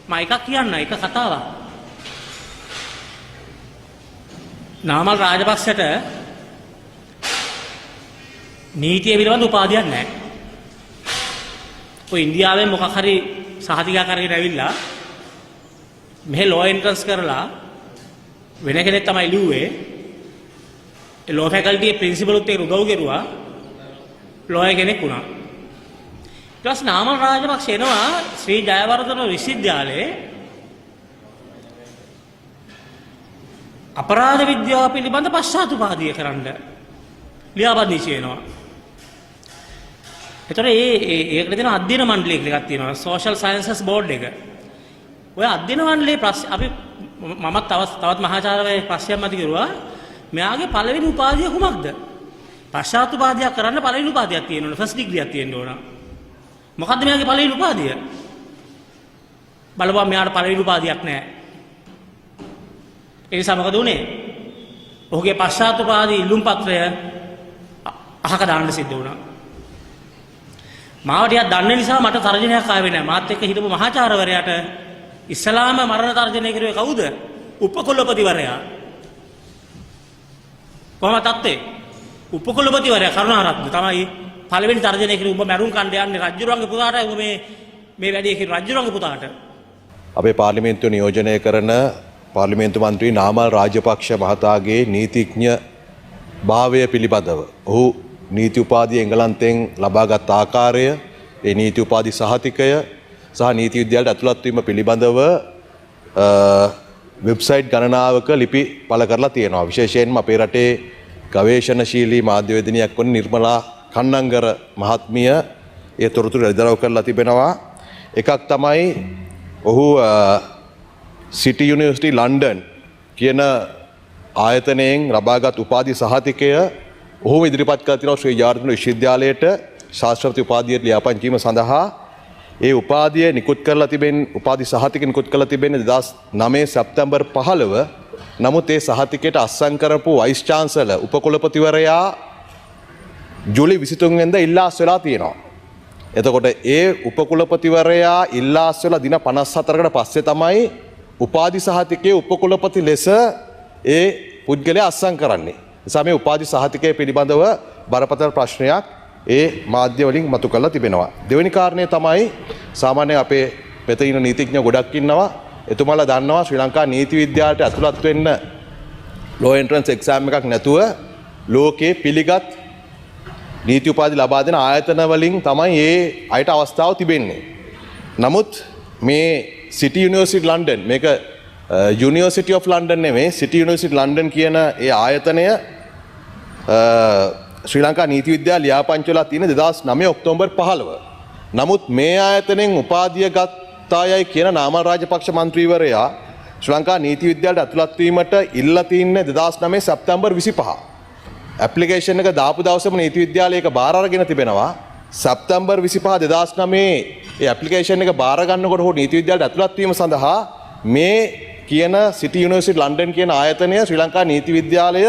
මම එකක් කියන්න එක කතාවක්. නාමල් රාජපක්ෂට නීතිය පිළිබඳ උපාධියක් නැහැ. ඔය ඉන්දියාවෙන් මොකක් හරි සහතිකයක් අරගෙන ඇවිල්ලා මෙහෙ ලෝ එන්ට්‍රන්ස් කරලා වෙන කෙනෙක් තමයි ලිව්වේ. ඒ ලෝ ෆැකල්ටියේ ප්‍රින්සිපල් උත් ඒක උදව් කෙරුවා. ලෝයර් කෙනෙක් වුණා. ඊට පස්සේ නාමල් රාජපක්ෂ එනවා ශ්‍රී ජයවර්ධන විශ්වවිද්‍යාලයේ අපරාධ විද්‍යාව පිළිබඳ පශ්චාත්තුපාදිය කරන්න ලියාපදිංචි වෙනවා. ඒතර ඒකට දෙන අධ්‍යයන මණ්ඩලයක් එකක් තියෙනවා සෝෂල් සයන්සස් බෝඩ් එක. ඔය අධ්‍යයන මණ්ඩලයේ අපි මමත් තවත් මහාචාර්යවරයෙක් ප්‍රශ්නයක් මත කරුවා මෙයාගේ පළවෙනි උපාධිය කුමක්ද? පශ්චාත්තුපාදියක් කරන්න පළවෙනි උපාධියක් තියෙන්න ඕන ෆස්ට් ඩිග්‍රියක් තියෙන්න ඕන. මොකද්ද මෙයාගේ පළවෙනි උපාධිය? බලපුවා මෙයාට පළවෙනි උපාධියක් නැහැ. ඒ නිසා මොකද උනේ? ඔහුගේ පශ්චාත්තුපාදී ඉල්ලුම් පත්‍රය අහක දාන්න සිද්ධ වුණා. මාව ටිකක් දන්න නිසා මට තර්ජනයක් ආවේ නැහැ. මාත් එක්ක හිටපු මහාචාර්යවරයාට ඉස්ලාම මරණ තර්ජනය කරුවේ කවුද? උපකුලපතිවරයා. කොහොමද තත්ත්වේ? උපකුලපතිවරයා කරුණාරත්න තමයි පළවෙනි තර්ජනය කරුවේ. උඹ මරුන් කණ්ඩ යන්නේ රජුරන්ගේ පුතාට. උඹ මේ වැඩේ කරේ රජුරන්ගේ පුතාට. අපේ පාර්ලිමේන්තුව නියෝජනය කරන පාර්ලිමේන්තු මන්ත්‍රී නාමල් රාජපක්ෂ මහතාගේ නීතිඥ භාවය පිළිබඳව ඔහු නීති උපාධිය එංගලන්තයෙන් ලබාගත් ආකාරය, ඒ නීති උපාධි සහතිකය සහ නීති විද්‍යාලයට ඇතුළත් වීම පිළිබඳව වෙබ්සයිට් ගණනාවක ලිපි පළ කරලා තියෙනවා. විශේෂයෙන්ම අපේ රටේ ගවේෂණශීලී මාධ්‍යවේදිනියක් වන නිර්මලා කන්නංගර මහත්මිය ඒ තොරතුරු එළිදරව් කරලා තිබෙනවා. එකක් තමයි ඔහු සිටි යුනිවර්සිටි ලන්ඩන් කියන ආයතනයෙන් ලබාගත් උපාධි සහතිකය ඔහුම ඉදිරිපත් කර තිනවා ශ්‍රී ජයවර්ධන විශ්වවිද්‍යාලයට ශාස්ත්‍රපති උපාධියට ලියාපදිංචි කිරීම සඳහා. ඒ උපාධිය නිකුත් කරලා තිබෙන්නේ උපාධි සහතික නිකුත් කරලා තිබෙන්නේ 2009 සැප්තැම්බර් 15. නමුත් ඒ සහතිකයට අත්සන් කරපු වයිස් චාන්සලර් උපකුලපතිවරයා ජූලි 23 වෙනිදා ඉල්ලාස් වෙලා තියෙනවා. එතකොට ඒ උපකුලපතිවරයා ඉල්ලාස් වෙලා දින 54කට පස්සේ තමයි උපාධි සහතිකයේ උපකුලපති ලෙස ඒ පුද්ගලයා අත්සන් කරන්නේ. නිසා මේ උපාධි සහතිකය පිළිබඳව බරපතල ප්‍රශ්නයක් ඒ මාධ්‍ය වලින් මතු කරලා තිබෙනවා. දෙවෙනි කාරණය තමයි සාමාන්‍යයෙන් අපේ මෙතන ඉන්න නීතිඥ ගොඩක් ඉන්නවා. එතුමාලා දන්නවා ශ්‍රී ලංකා නීති විද්‍යාලයට ඇතුළත් වෙන්න ලෝ එන්ට්‍රන්ස් එක්සෑම් එකක් නැතුව ලෝකේ පිළිගත් නීති උපාධි ලබා දෙන ආයතන වලින් තමයි ඒ අයට අවස්ථාව තිබෙන්නේ. නමුත් මේ සිටි යුනිවර්සිටි ලන්ඩන් මේක යුනිවර්සිටි ඔෆ් ලන්ඩන් නෙමෙයි සිටි යුනිවර්සිටි ලන්ඩන් කියන ඒ ආයතනය ශ්‍රී ලංකා නීති විද්‍යාල ලියාපදිංචි වෙලා තියෙන 2009 ඔක්තෝබර් 15. නමුත් මේ ආයතනයෙන් උපාධිය ගත්තායයි කියන නාමල් රාජපක්ෂ මන්ත්‍රීවරයා ශ්‍රී ලංකා නීති විද්‍යාලයට ඇතුළත් වීමට ඉල්ලා තින්නේ 2009 සැප්තැම්බර් 25. ඇප්ලිකේෂන් එක දාපු දවසේම නීති විද්‍යාලයක බාර අරගෙන තිබෙනවා. සැප්තැම්බර් 25 2009 ඒ ඇප්ලිකේෂන් එක බාර ගන්නකොට හෝ නීති විද්‍යාලයට ඇතුළත් වීම සඳහා මේ කියන සිටි යුනිවර්සිටි ලන්ඩන් කියන ආයතනය ශ්‍රී ලංකා නීති විද්‍යාලය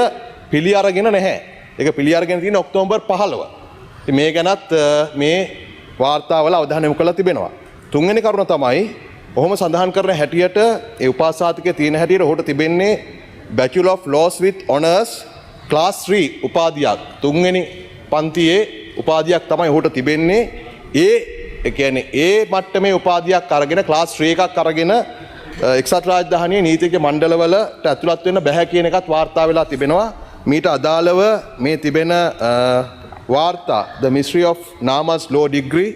පිළි අරගෙන නැහැ. ඒක පිළි අරගෙන තියෙන ඔක්තෝබර් 15. ඉතින් මේ ගැනත් මේ වාර්තාවල අවධානය යොමු කරලා තිබෙනවා. තුන්වෙනි කරුණ තමයි ඔහොම සඳහන් කරන හැටියට ඒ උපාසාතිකයේ තියෙන හැටියට ඔහුට තිබෙන්නේ Bachelor of Laws with Honours Class 3 උපාධියක්. තුන්වෙනි පන්තියේ උපාධියක් තමයි ඔහුට තිබෙන්නේ. ඒ කියන්නේ ඒ මට්ටමේ උපාධියක් අරගෙන ක්ලාස් 3 එකක් අරගෙන එක්සත් රාජධානියේ නීතිඥ මණ්ඩලවලට ඇතුළත් වෙන්න බැහැ කියන එකත් වාර්තා වෙලා තිබෙනවා. මීට අදාළව මේ තිබෙන වාර්තා The Mystery of Namas Law Degree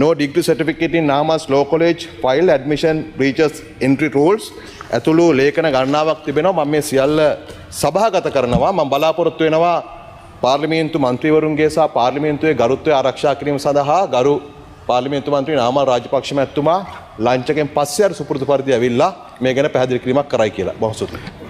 No Degree Certificate in Namas Law College File Admission Breaches Entry Rules ඇතුළු ලේඛන ගණනාවක් තිබෙනවා. මම මේ සියල්ල සභාගත කරනවා. මම බලාපොරොත්තු වෙනවා පාර්ලිමේන්තු මන්ත්‍රීවරුන්ගේ සහ පාර්ලිමේන්තුවේ ගරුත්වය ආරක්ෂා කිරීම සඳහා ගරු පාර්ලිමේන්තු මන්ත්‍රී නාමල් රාජපක්ෂ මැතිතුමා ලංචකෙන් පස්සේ අර සුපුරුදු පරිදි ඇවිල්ලා මේ ගැන පැහැදිලි කිරීමක් කරයි කියලා. බොහොම ස්තුතියි.